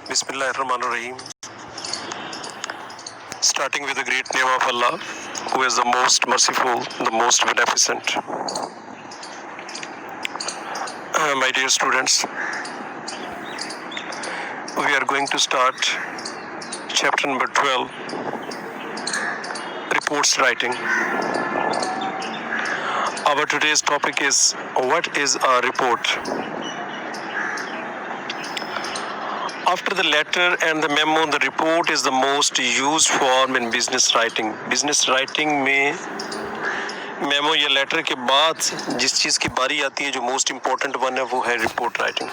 Bismillahirrahmanirrahim. Starting with the great name of Allah, who is the most merciful, the most beneficent. My dear students, we are going to start chapter number 12, reports writing. Our today's topic is, what is a report? After the letter and the memo, the report is the most used form in business writing. Business writing में memo या letter के बाद जिस चीज़ की बारी आती है, जो most important one है, वो है report writing.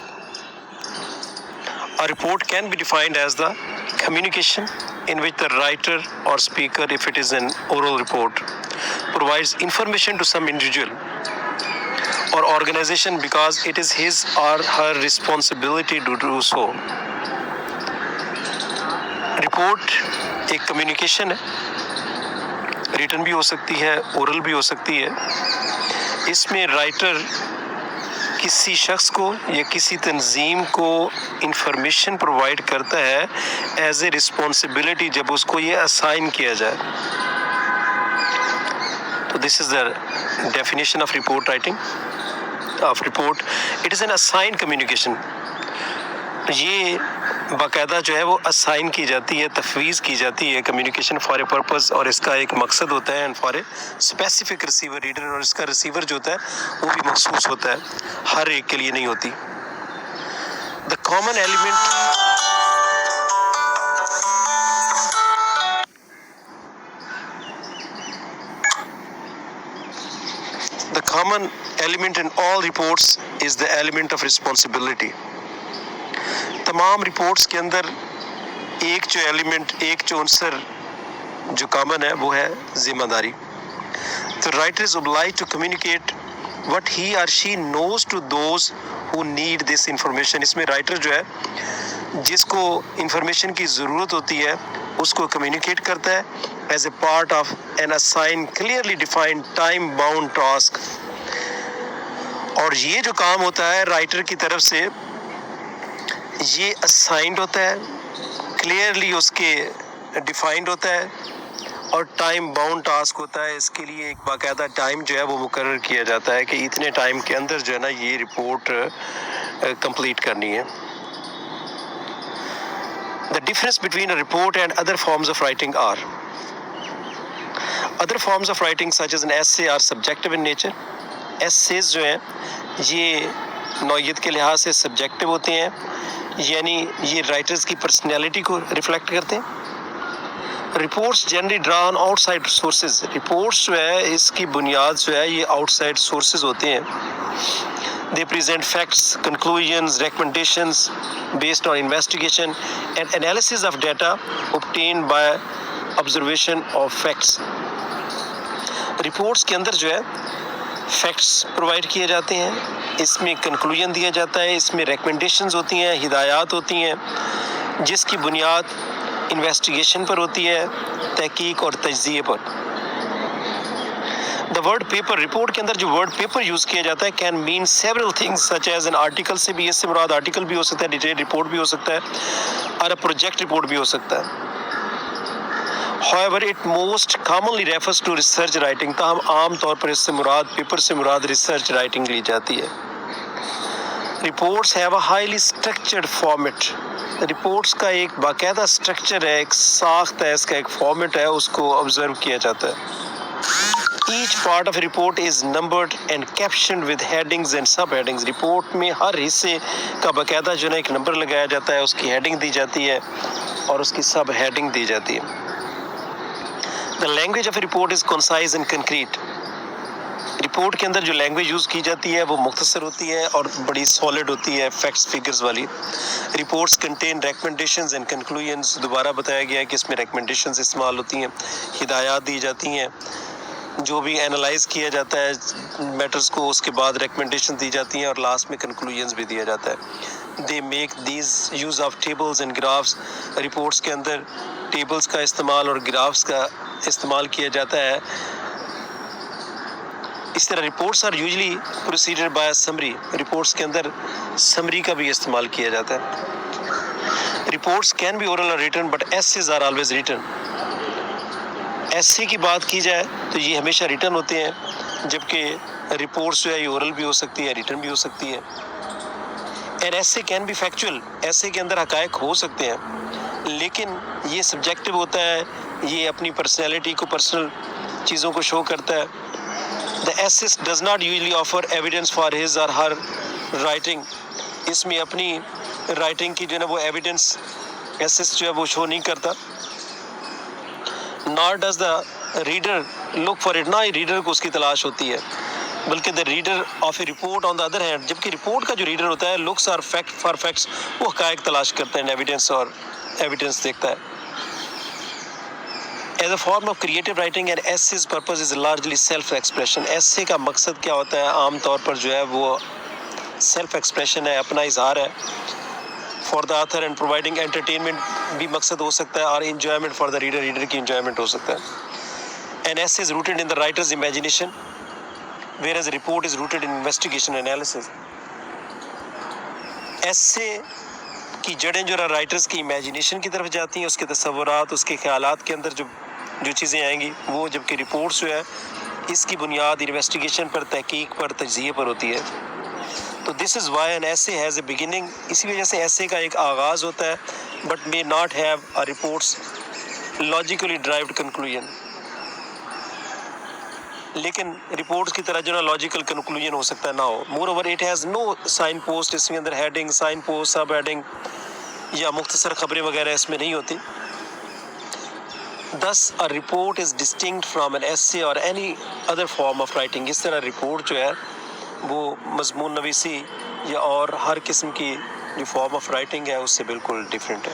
A report can be defined as the communication in which the writer or speaker, if it is an oral report, provides information to some individual or organization because it is his or her responsibility to do so. Report एक communication है, written भी हो सकती है, oral भी हो सकती है. इसमें राइटर किसी शख्स को या किसी तंजीम को इंफॉर्मेशन प्रोवाइड करता है एज ए रिस्पॉन्सिबिलिटी जब उसको ये असाइन किया जाए. तो this is the definition of report writing of report. It is an assign communication. ये बाकायदा जो है वो असाइन की जाती है, तफवीज़ की जाती है कम्युनिकेशन फॉर ए पर्पज़, और इसका एक मकसद होता है and for a specific receiver reader, और इसका रिसीवर जो होता है वो भी मखसूस होता है, हर एक के लिए नहीं होती. The common element in all reports is the element of responsibility. तमाम रिपोर्ट्स के अंदर एक जो एलिमेंट, एक जो अंसर जो कॉमन है वो है जिम्मेदारी. The writer is obliged to communicate what he or she knows to those who need this information. इसमें राइटर जो है जिसको इंफॉर्मेशन की ज़रूरत होती है उसको कम्युनिकेट करता है as a part of an assign clearly defined time bound task. और ये जो काम होता है राइटर की तरफ से, ये असाइंड होता है, क्लियरली उसके डिफाइंड होता है, और टाइम बाउंड टास्क होता है. इसके लिए एक बाकायदा टाइम जो है वो मुकर्रर किया जाता है कि इतने टाइम के अंदर जो है ना ये रिपोर्ट कंप्लीट करनी है. The difference between a report and other forms of writing are, other forms of writing such as an essay are subjective in nature. Essays जो हैं ये नौइयत के लिहाज से सब्जेक्टिव होते हैं, यानी ये राइटर्स की पर्सनैलिटी को रिफ्लेक्ट करते हैं. Reports generally draw on outside sources. Reports जो है इसकी बुनियाद जो है ये आउटसाइड सोर्सेज होते हैं. दे present facts, conclusions, recommendations based on investigation and analysis of data obtained by observation of facts. Reports के अंदर जो है फैक्ट्स प्रोवाइड किए जाते हैं, इसमें कंक्लूजन दिया जाता है, इसमें रिकमेंडेशंस होती हैं, हिदायत होती हैं, जिसकी बुनियाद इन्वेस्टिगेशन पर होती है, तहकीक और तज्ज़िये पर. द वर्ड पेपर, रिपोर्ट के अंदर जो वर्ड पेपर यूज़ किया जाता है can mean several things such as an article. से भी इससे मुराद आर्टिकल भी हो सकता है, डिटेल रिपोर्ट भी हो सकता है, और प्रोजेक्ट रिपोर्ट भी हो सकता है. However, it most commonly refers to research writing. ताहम आम तौर पर इससे मुराद, पेपर से मुराद रिसर्च राइटिंग ली जाती है. Reports have a highly structured format. Reports का एक बाकायदा स्ट्रक्चर है, एक साख्त है, इसका एक फॉर्मेट है, उसको ऑब्जर्व किया जाता है. Each part of a report is numbered and captioned with headings and subheadings. Report में हर हिस्से का बाकायदा जो है एक नंबर लगाया जाता है, उसकी हेडिंग दी जाती है और उसकी सब हेडिंग दी जाती है. The language of a report is concise and concrete. Report के अंदर जो लैंग्वेज यूज़ की जाती है वो मुख्तसर होती है और बड़ी सॉलिड होती है, फैक्ट्स फिगर्स वाली. Reports contain recommendations and conclusions. दोबारा बताया गया है कि इसमें रिकमेंडेशंस इस्तेमाल होती हैं, हिदायत दी जाती हैं, जो भी एनालाइज किया जाता है मैटर्स को, उसके बाद रिकमेंडेशन दी जाती हैं और लास्ट में कंक्लूजन्स भी दिया जाता है. They make these use of tables and graphs. Reports के अंदर टेबल्स का इस्तेमाल और ग्राफ्स का इस्तेमाल किया जाता है. इस तरह reports are usually proceeded by summary. Reports के अंदर समरी का भी इस्तेमाल किया जाता है. reports can be oral or written but essays are always written. essay کی بات کی جائے تو یہ ہمیشہ written ہوتے ہیں, جبکہ reports جو ہے یہ oral بھی ہو سکتی ہے, written بھی ہو سکتی ہے. and essay can be factual, essay کے اندر حقائق ہو سکتے ہیں, لیکن یہ سبجیکٹو ہوتا ہے, یہ اپنی پرسنالٹی کو, پرسنل چیزوں کو شو کرتا ہے. The essayist does not usually offer evidence for his or her writing. اس میں اپنی رائٹنگ کی جو ہے نا وہ ایویڈنس ایسسٹ جو ہے وہ شو نہیں کرتا. nor does the reader look for it, نہ ہی ریڈر کو اس کی تلاش ہوتی ہے, بلکہ the reader of a report on the other hand, جبکہ رپورٹ کا جو ریڈر ہوتا ہے looks are fact for facts, وہ حقائق تلاش کرتا ہے, ایویڈنس اور ایویڈنس دیکھتا ہے. As a form of creative writing, an essay's purpose is largely self-expression. essay کا مقصد کیا ہوتا ہے عام طور پر جو ہے وہ سیلف ایکسپریشن ہے, اپنا اظہار ہے. For the author and providing entertainment بھی مقصد ہو سکتا ہے, اور enjoyment for the reader, reader کی انجوائمنٹ ہو سکتا ہے. An essay is rooted in the writer's imagination, whereas a report is rooted in investigation analysis. essay کی جڑیں جو رائٹرز کی امیجنیشن کی طرف جاتی ہیں, اس کے تصورات, اس کے خیالات کے اندر جو چیزیں آئیں گی وہ, جبکہ رپورٹس جو ہے اس کی بنیاد انویسٹیگیشن پر, تحقیق پر, تجزیے پر ہوتی ہے. تو دس از وائی این ایسے ہیز اے بگننگ, اسی وجہ سے ایسے کا ایک آغاز ہوتا ہے, but may not have a report's logically derived conclusion. لیکن رپورٹس کی طرح جو نا لاجیکل کنکلوژن ہو سکتا ہے نہ ہو. Moreover it has no sign post, اس کے اندر heading, sign post, sub heading یا مختصر خبریں وغیرہ اس میں نہیں ہوتی. Thus a report is distinct from an essay or any other form of writing. اس طرح رپورٹ جو ہے وہ مضمون نویسی یا اور ہر قسم کی جو فارم آف رائٹنگ ہے اس سے بالکل ڈفرینٹ ہے.